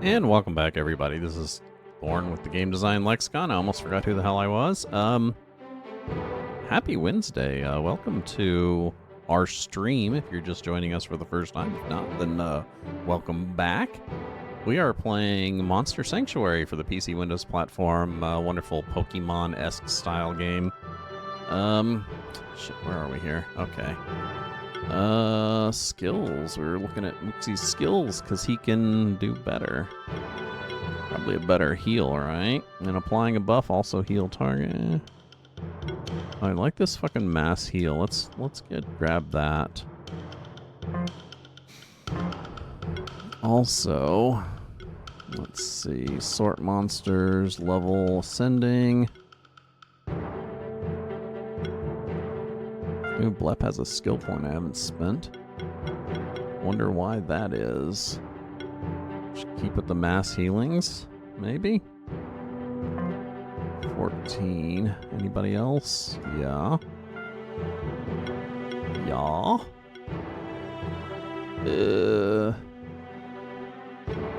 And welcome back, everybody. This is Born with the Game Design Lexicon. I almost forgot who the hell I was. Happy Wednesday. Welcome to our stream. If you're just joining us for the first time, if not, then welcome back. We are playing Monster Sanctuary for the PC Windows platform. Wonderful Pokemon-esque style game. Shit, where are we here? Okay. Skills. We're looking at Mooksy's skills because he can do better. Probably a better heal, right? And applying a buff also heal target. I like this fucking mass heal. Let's grab that. Also, let's see. Sort monsters, level ascending. Ooh, Blep has a skill point I haven't spent. Wonder why that is. Should keep with the mass healings, maybe? 14. Anybody else? Yeah. Yeah.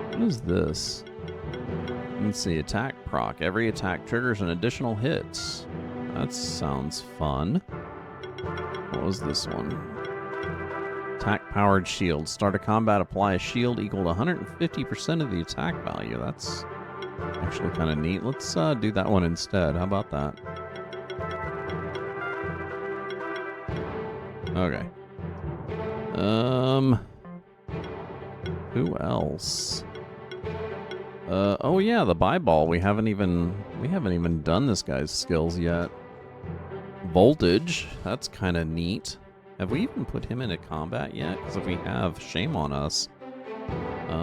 What is this? Let's see. Attack proc. Every attack triggers an additional hit. That sounds fun. What was this one? Attack-powered shield. Start a combat, apply a shield equal to 150% of the attack value. That's actually kind of neat. Let's do that one instead. How about that? Okay. Who else? Oh yeah, the bye-ball. We haven't even done this guy's skills yet. Voltage, that's kind of neat. Have we even put him into combat yet? Because if we have, shame on us.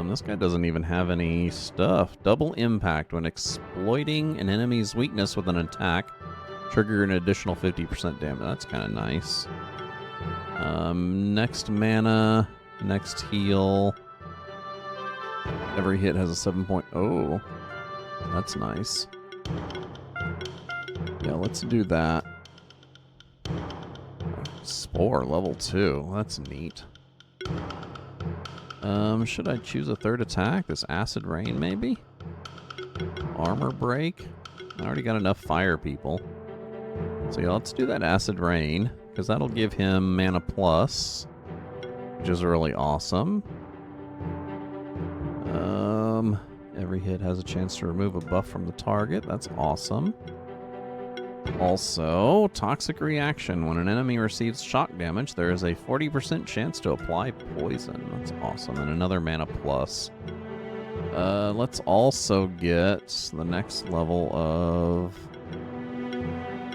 This guy doesn't even have any stuff. Double impact when exploiting an enemy's weakness with an attack. Trigger an additional 50% damage. That's kind of nice. Next mana, next heal. Every hit has a 7.0. That's nice. Yeah, let's do that. Spore, level 2. That's neat. Should I choose a third attack? This acid rain, maybe? Armor break? I already got enough fire people. So yeah, let's do that acid rain, because that'll give him mana plus, which is really awesome. Every hit has a chance to remove a buff from the target. That's awesome. Also, toxic reaction. When an enemy receives shock damage, there is a 40% chance to apply poison. That's awesome. And another mana plus. Let's also get the next level of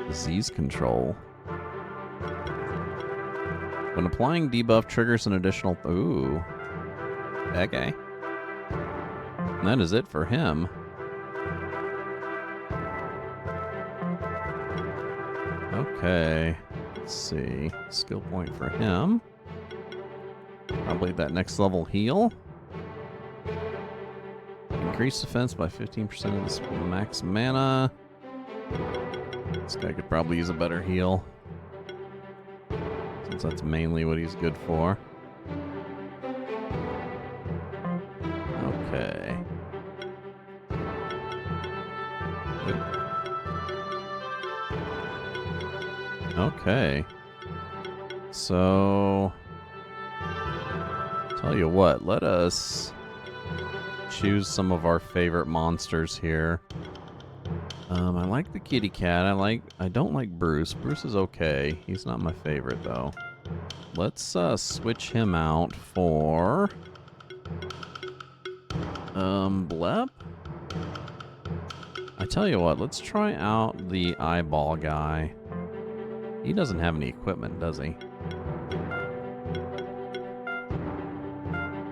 disease control. When applying debuff, triggers an additional... Ooh. Okay. And that is it for him. Okay, let's see. Skill point for him. Probably that next level heal. Increase defense by 15% of this max mana. This guy could probably use a better heal, since that's mainly what he's good for. Okay. Okay. So, tell you what, let us choose some of our favorite monsters here. I like the kitty cat. I don't like Bruce. Bruce is okay. He's not my favorite though. Let's switch him out for Blep. I tell you what, let's try out the eyeball guy. He doesn't have any equipment, does he?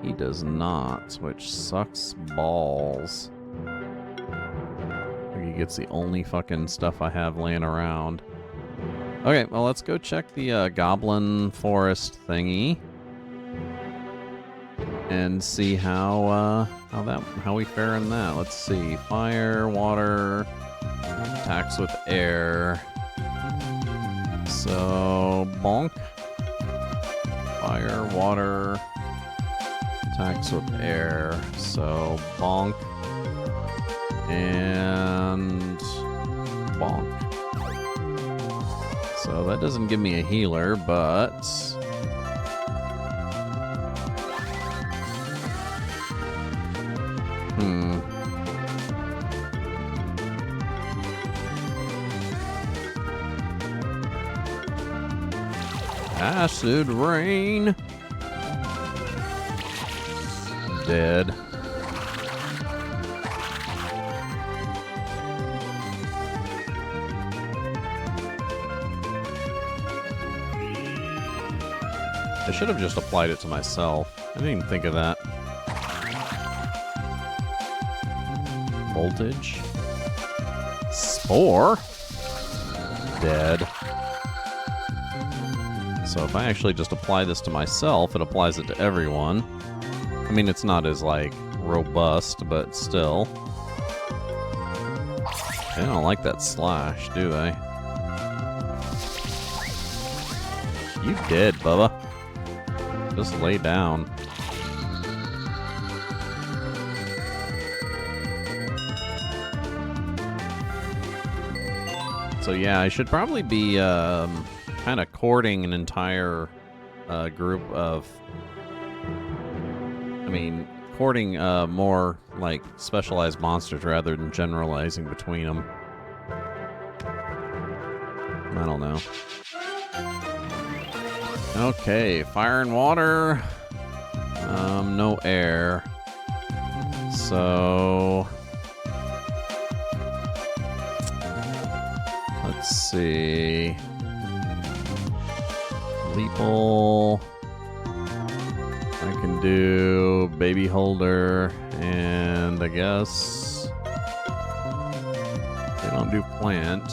He does not, which sucks balls. I think he gets the only fucking stuff I have laying around. Okay, well, let's go check the goblin forest thingy and see how we fare in that. Let's see. Fire, water, attacks with air. So, bonk. Fire, water, attacks with air. So bonk and bonk. So that doesn't give me a healer, but acid rain. Dead. I should have just applied it to myself. I didn't even think of that. Voltage. Spore. Dead. So if I actually just apply this to myself, it applies it to everyone. I mean, it's not as, like, robust, but still. They don't like that slash, do they? You dead, Bubba. Just lay down. So yeah, I should probably be kind of courting an entire group of... I mean, courting more, like, specialized monsters rather than generalizing between them. I don't know. Okay, fire and water. No air. So... let's see... Leaple... I can do baby holder, and I guess they don't do plant.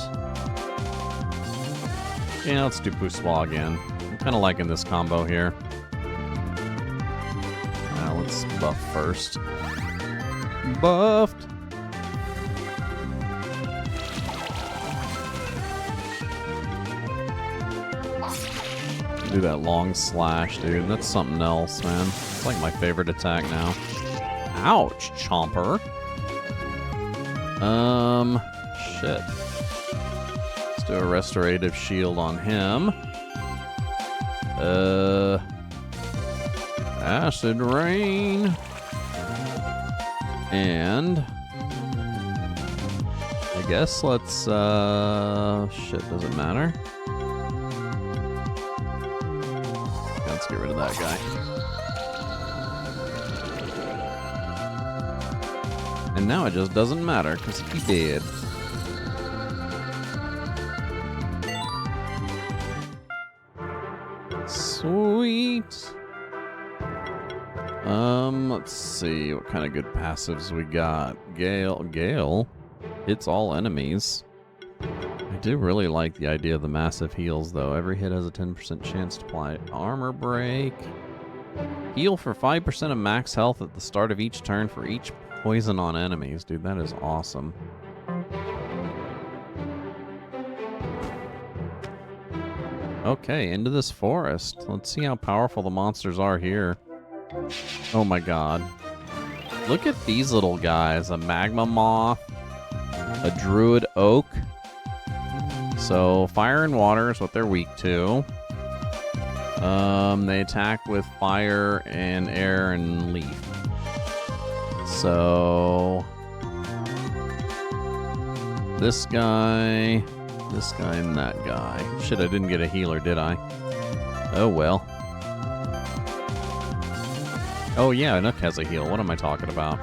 Yeah, let's do Poussoir again. I'm kind of liking this combo here. Let's buff first. Buffed! Do that long slash, dude. That's something else, man. It's like my favorite attack now. Ouch, Chomper. Shit. Let's do a restorative shield on him. Acid rain. And I guess let's, shit, doesn't matter. Let's get rid of that guy. And now it just doesn't matter, because he did. Sweet. Let's see what kind of good passives we got. Gale hits all enemies. I do really like the idea of the massive heals, though. Every hit has a 10% chance to apply armor break. Heal for 5% of max health at the start of each turn for each poison on enemies. Dude, that is awesome. Okay, into this forest. Let's see how powerful the monsters are here. Oh my god. Look at these little guys. A magma moth. A druid oak. So, fire and water is what they're weak to. They attack with fire and air and leaf. So... this guy, and that guy. Shit, I didn't get a healer, did I? Oh, well. Oh, yeah, Nook has a heal. What am I talking about?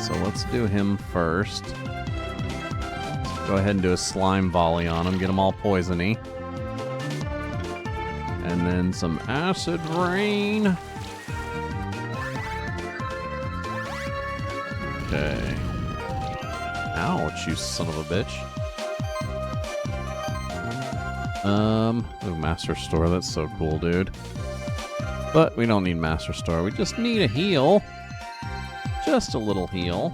So let's do him first. Let's go ahead and do a slime volley on him. Get him all poisony. And then some acid rain. Okay. Ouch, you son of a bitch. Ooh, Master Store, that's so cool, dude. But we don't need Master Store, we just need a heal. Just a little heal.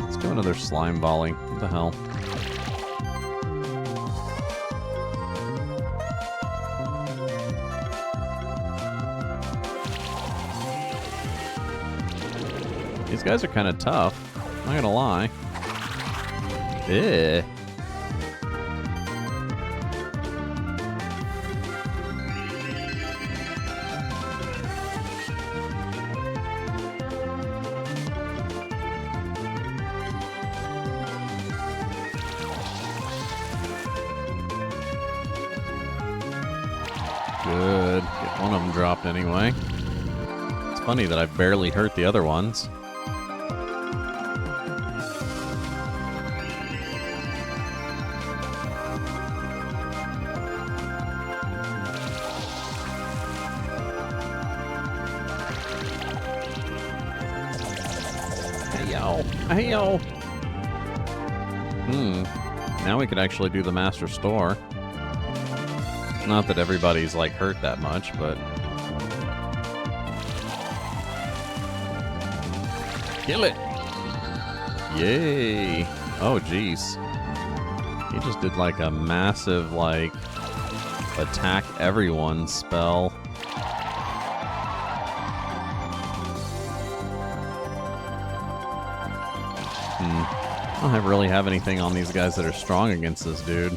Let's do another slime volley. What the hell? These guys are kind of tough. Not gonna lie. Eh. Good. Get one of them dropped anyway. It's funny that I've barely hurt the other ones. Hey-yo! Now we could actually do the Master Store. Not that everybody's, like, hurt that much, but... Kill it! Yay! Oh, jeez. He just did, like, a massive, like, attack everyone spell. I don't really have anything on these guys that are strong against this dude.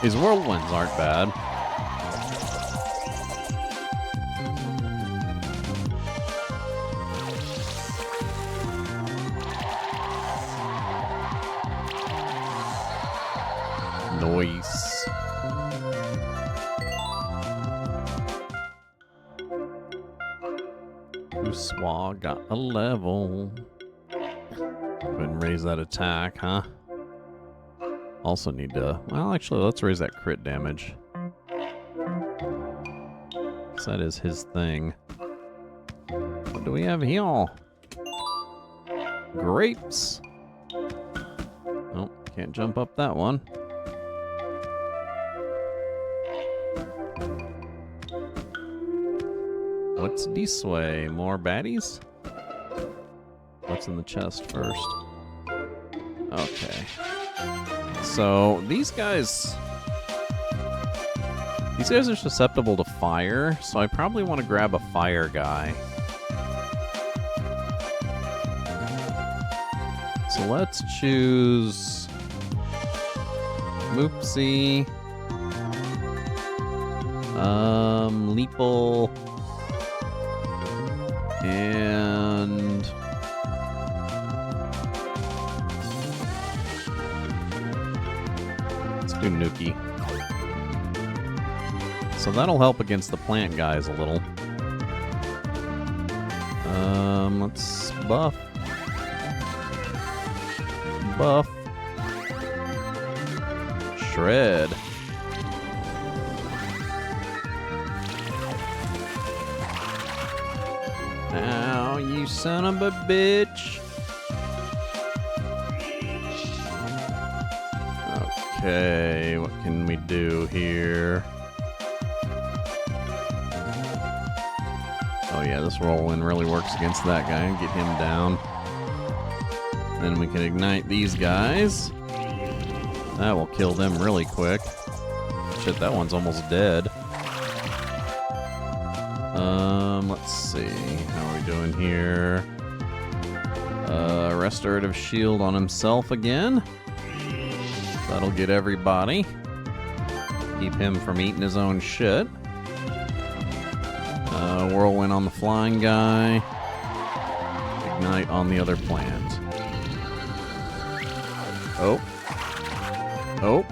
These whirlwinds aren't bad. Nice. Swag got a level. Go ahead and raise that attack, huh? Also need to... Well, actually, let's raise that crit damage. So that is his thing. What do we have here? Grapes. Oh, can't jump up that one. What's this way? More baddies? What's in the chest first? Okay. So, these guys are susceptible to fire, so I probably want to grab a fire guy. So let's choose... Moopsie. Leeple. And... let's do Nuki. So that'll help against the plant guys a little. Let's buff. Buff. Shred. Ow, you son of a bitch. Okay, what can we do here? Oh yeah, this whirlwind really works against that guy and get him down. Then we can ignite these guys. That will kill them really quick. Shit, that one's almost dead. Let's see. How are we doing here? Restorative shield on himself again. That'll get everybody. Keep him from eating his own shit. Whirlwind on the flying guy. Ignite on the other plant. Oh. Oh.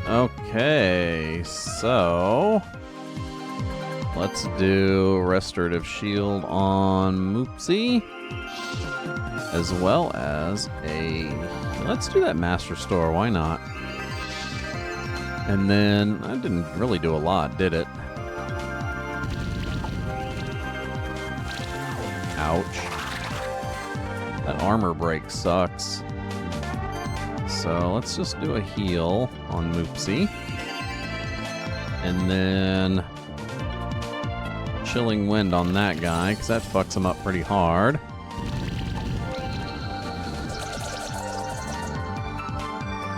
Okay, so... let's do Restorative Shield on Moopsie. As well as a... let's do that Master Store, why not? And then... I didn't really do a lot, did it? Ouch. That armor break sucks. So let's just do a heal on Moopsie. And then chilling wind on that guy, because that fucks him up pretty hard.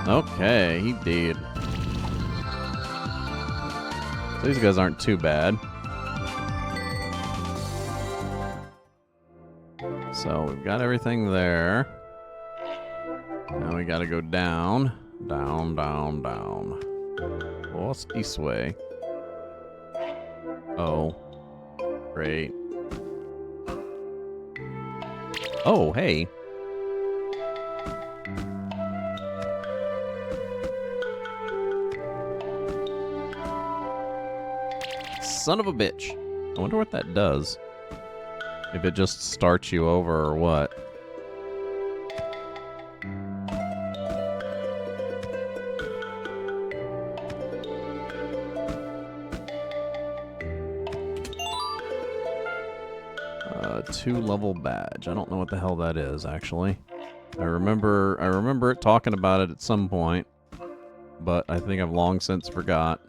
Okay, he did. So these guys aren't too bad. So we've got everything there. Now we gotta go down. Down, down, down. Well, what's this way? Oh. Great. Oh, hey. Son of a bitch. I wonder what that does. If it just starts you over or what. Two-level badge. I don't know what the hell that is, actually. I remember it talking about it at some point, but I think I've long since forgot.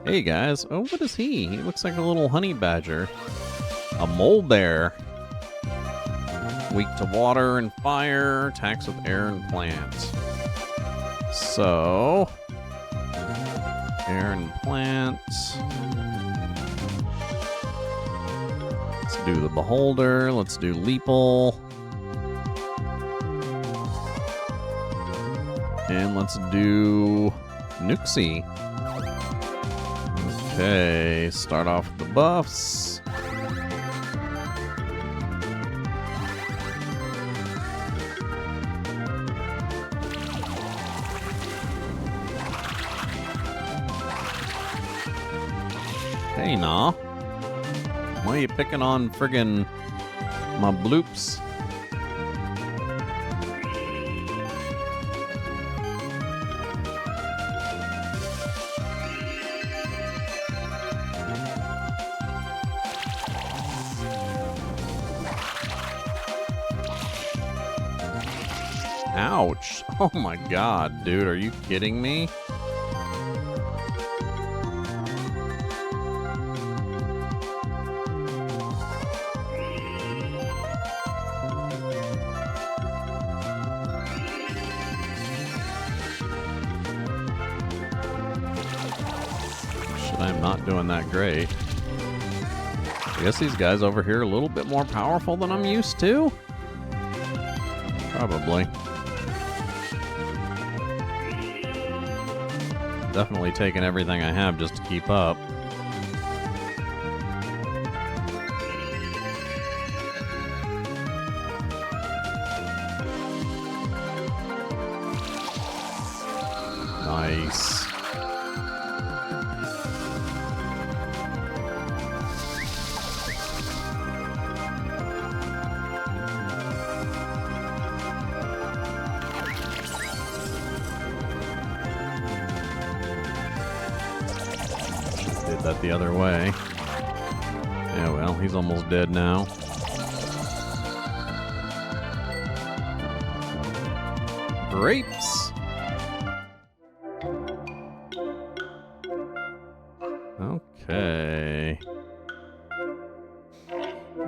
Hey guys. Oh, what is he? He looks like a little honey badger. A mole bear. Weak to water and fire. Attacks with air and plants. So... air and plants. Let's do the Beholder. Let's do Leeple. And let's do Nuxie. Okay, start off with the buffs. Hey, nah. Why are you picking on friggin' my bloops? Ouch. Oh my god, dude, are you kidding me? I'm not doing that great. I guess these guys over here are a little bit more powerful than I'm used to? Probably. Definitely taking everything I have just to keep up. Nice. Did that the other way. Yeah, well, he's almost dead now. Grapes! Okay.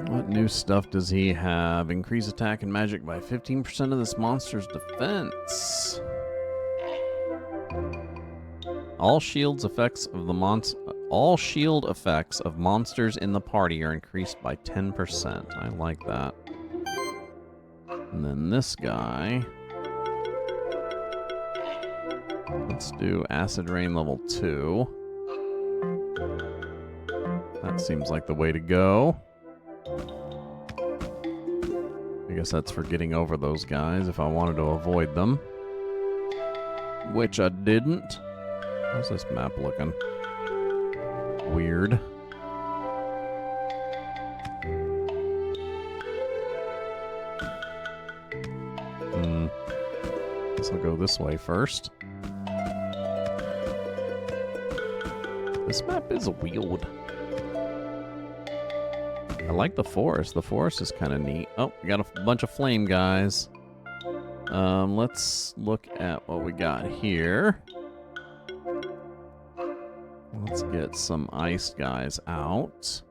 What new stuff does he have? Increase attack and magic by 15% of this monster's defense. All shield effects of monsters in the party are increased by 10%. I like that. And then this guy. Let's do Acid Rain level 2. That seems like the way to go. I guess that's for getting over those guys if I wanted to avoid them. Which I didn't. How's this map looking? Weird. Guess I'll go this way first. This map is weird. I like the forest. The forest is kind of neat. Oh, we got a bunch of flame guys. Let's look at what we got here. Let's get some ice guys out.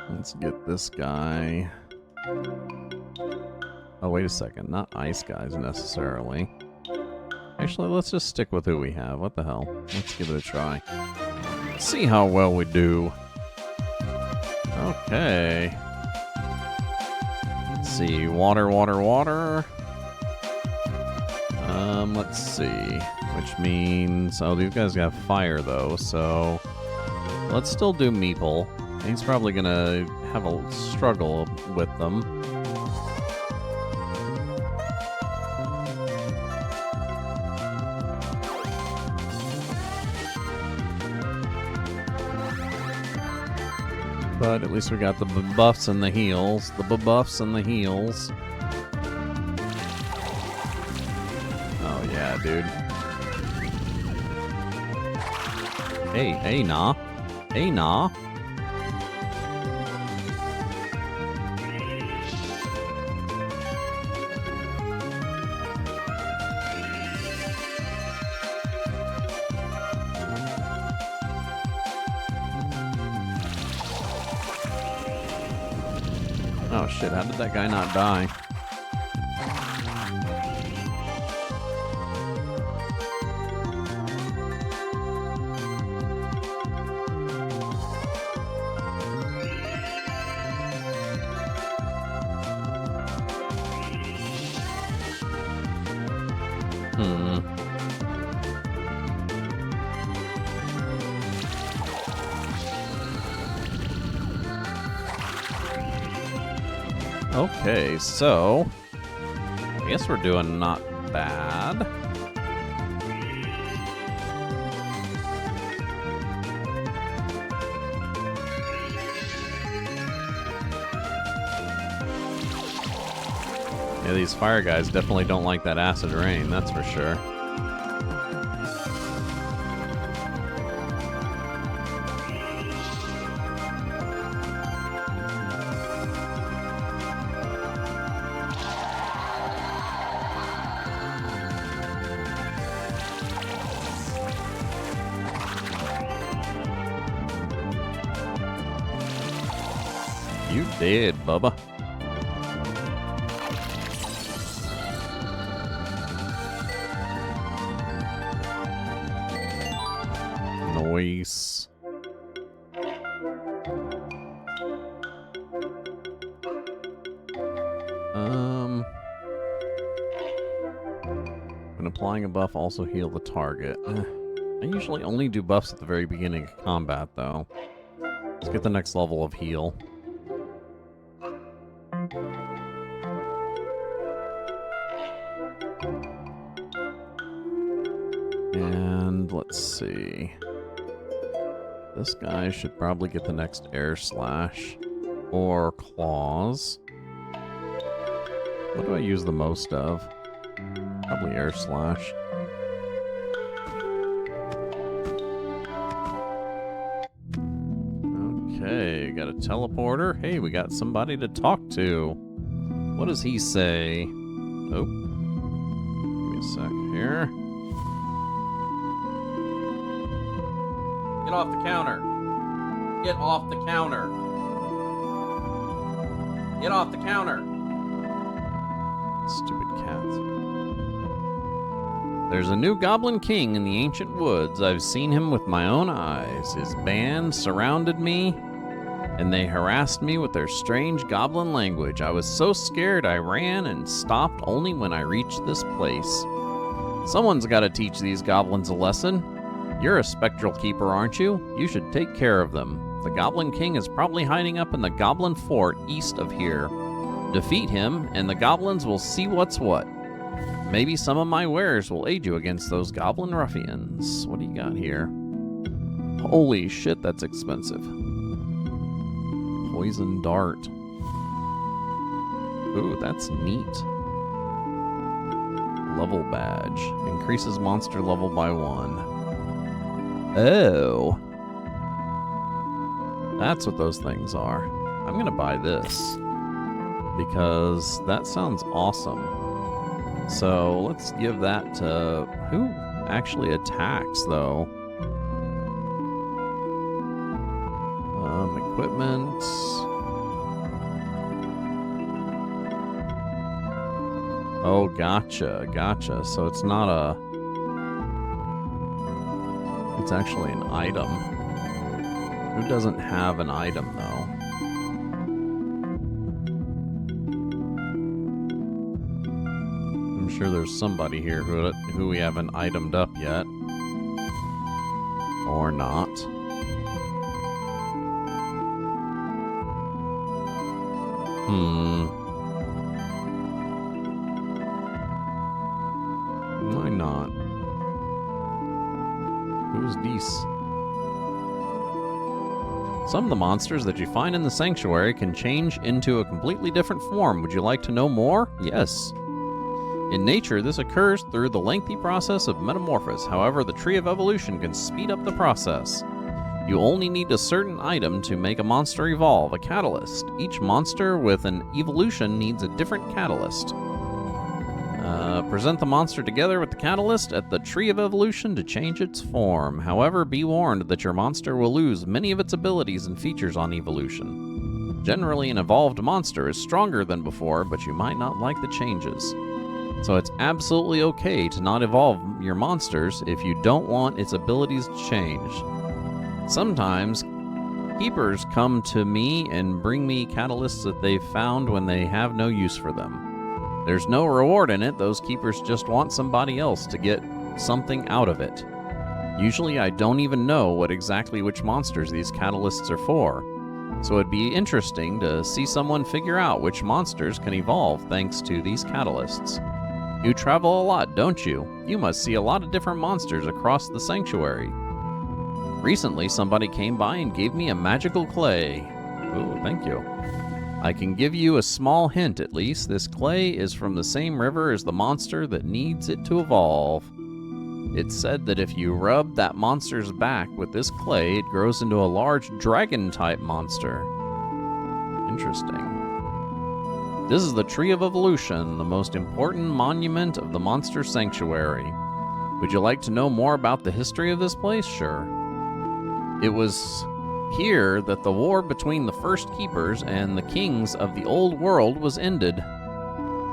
Let's get this guy. Oh, wait a second. Not ice guys necessarily. Actually, let's just stick with who we have. What the hell? Let's give it a try. See how well we do. Okay. Let's see. Water, water, water. Let's see. Which means... Oh, these guys got fire, though, so... Let's still do Meeple. He's probably gonna have a struggle with them. But at least we got the buffs and the heals. The buffs and the heals. Oh, yeah, dude. Hey, nah. Hey, nah. Oh shit, how did that guy not die? Okay, so I guess we're doing not bad. Yeah, these fire guys definitely don't like that acid rain, that's for sure. You did, Bubba. Nice. When applying a buff, also heal the target. I usually only do buffs at the very beginning of combat, though. Let's get the next level of heal. And let's see. This guy should probably get the next air slash or claws. What do I use the most of? Probably air slash. Okay, got a teleporter. Hey, we got somebody to talk to. What does he say? Oh, give me a sec here. Get off the counter. Get off the counter. Get off the counter. Stupid cats. There's a new goblin king in the ancient woods. I've seen him with my own eyes. His band surrounded me, and they harassed me with their strange goblin language. I was so scared I ran and stopped only when I reached this place. Someone's got to teach these goblins a lesson. You're a spectral keeper, aren't you? You should take care of them. The Goblin King is probably hiding up in the Goblin Fort east of here. Defeat him, and the goblins will see what's what. Maybe some of my wares will aid you against those goblin ruffians. What do you got here? Holy shit, that's expensive. Poison dart. Ooh, that's neat. Level badge. Increases monster level by 1. Oh. That's what those things are. I'm gonna buy this. because that sounds awesome. So let's give that to... Who actually attacks, though? Equipment... Oh, gotcha, gotcha. So it's not a... It's actually an item. Who doesn't have an item, though? I'm sure there's somebody here who we haven't itemed up yet. Or not. Why not? Who's these? Some of the monsters that you find in the sanctuary can change into a completely different form. Would you like to know more? Yes. In nature, this occurs through the lengthy process of metamorphosis. However, the Tree of Evolution can speed up the process. You only need a certain item to make a monster evolve, a catalyst. Each monster with an evolution needs a different catalyst. Present the monster together with the catalyst at the Tree of Evolution to change its form. However, be warned that your monster will lose many of its abilities and features on evolution. Generally, an evolved monster is stronger than before, but you might not like the changes. So it's absolutely okay to not evolve your monsters if you don't want its abilities to change. Sometimes, keepers come to me and bring me catalysts that they've found when they have no use for them. There's no reward in it, those keepers just want somebody else to get something out of it. Usually I don't even know which monsters these catalysts are for. So it'd be interesting to see someone figure out which monsters can evolve thanks to these catalysts. You travel a lot, don't you? You must see a lot of different monsters across the sanctuary. Recently, somebody came by and gave me a magical clay. Oh, thank you. I can give you a small hint, at least. This clay is from the same river as the monster that needs it to evolve. It's said that if you rub that monster's back with this clay, it grows into a large dragon-type monster. Interesting. This is the Tree of Evolution, the most important monument of the Monster Sanctuary. Would you like to know more about the history of this place? Sure. It was here that the war between the first keepers and the kings of the old world was ended.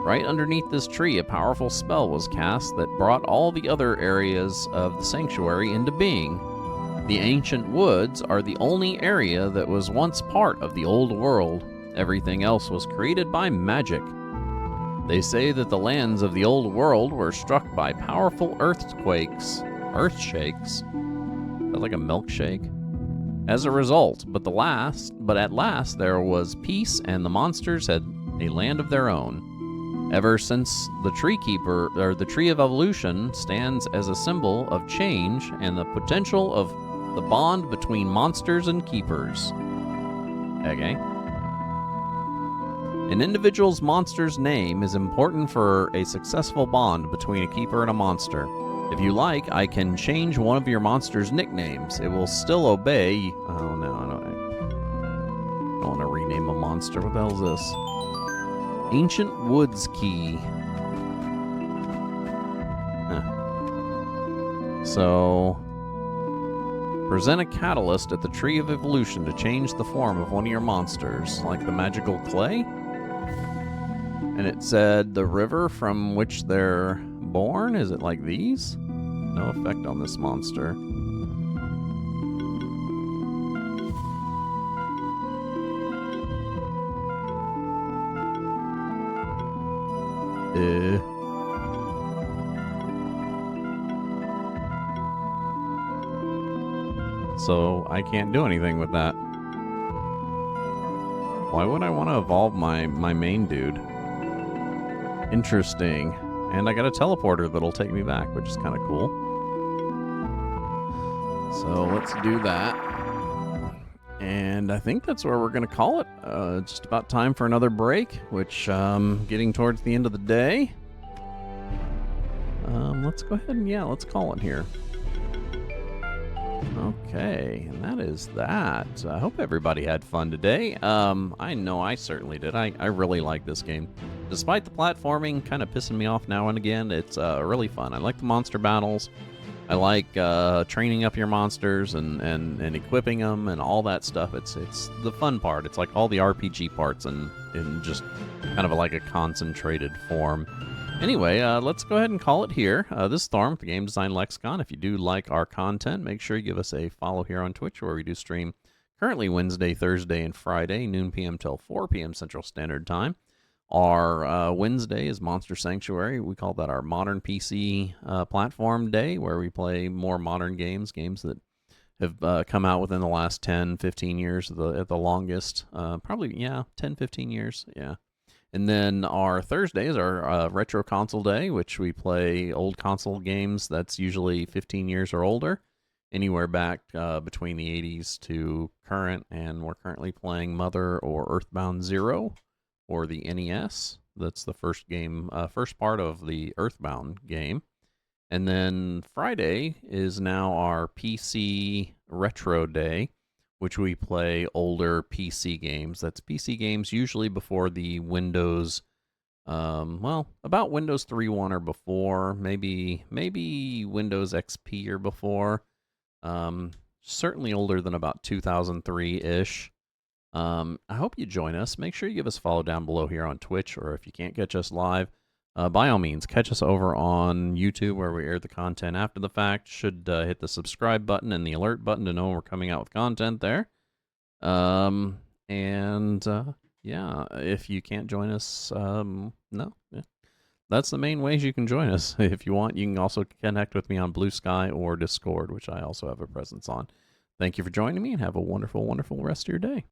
Right underneath this tree, a powerful spell was cast that brought all the other areas of the sanctuary into being. The ancient woods are the only area that was once part of the old world. Everything else was created by magic. They say that the lands of the old world were struck by powerful earthquakes. Earthshakes? That's like a milkshake. As a result, but at last there was peace and the monsters had a land of their own. Ever since the Tree of Evolution stands as a symbol of change and the potential of the bond between monsters and keepers. Okay. An individual's monster's name is important for a successful bond between a keeper and a monster. If you like, I can change one of your monster's nicknames. It will still obey... Oh, no, I don't want to rename a monster. What the hell is this? Ancient Woods Key. Huh. So... Present a catalyst at the Tree of Evolution to change the form of one of your monsters, like the magical clay. And it said the river from which they're born? Is it like these? No effect on this monster. So I can't do anything with that. Why would I want to evolve my main dude? Interesting. And I got a teleporter that'll take me back, which is kind of cool. So let's do that. And I think that's where we're going to call it. Just about time for another break, which getting towards the end of the day. Let's go ahead and, let's call it here. Okay, and that is that. I hope everybody had fun today. I know I certainly did. I really like this game. Despite the platforming kind of pissing me off now and again, it's really fun. I like the monster battles. I like training up your monsters and equipping them and all that stuff. It's the fun part. It's like all the RPG parts in just kind of like a concentrated form. Anyway, let's go ahead and call it here. This is Thorm, the Game Design Lexicon. If you do like our content, make sure you give us a follow here on Twitch, where we do stream currently Wednesday, Thursday, and Friday, noon p.m. till 4 p.m. Central Standard Time. Our Wednesday is Monster Sanctuary. We call that our modern PC platform day, where we play more modern games that have come out within the last 10, 15 years at the longest. Probably, yeah, 10, 15 years, yeah. And then our Thursdays are Retro Console Day, which we play old console games that's usually 15 years or older, anywhere back between the 80s to current, and we're currently playing Mother or Earthbound Zero or the NES. That's the first game, first part of the Earthbound game. And then Friday is now our PC Retro Day, which we play older PC games. That's PC games usually before the Windows, about Windows 3.1 or before, maybe Windows XP or before. Certainly older than about 2003-ish. I hope you join us. Make sure you give us a follow down below here on Twitch, or if you can't catch us live, by all means, catch us over on YouTube, where we air the content after the fact. Should hit the subscribe button and the alert button to know when we're coming out with content there. Yeah, if you can't join us, no. Yeah. That's the main ways you can join us. If you want, you can also connect with me on Blue Sky or Discord, which I also have a presence on. Thank you for joining me, and have a wonderful, wonderful rest of your day.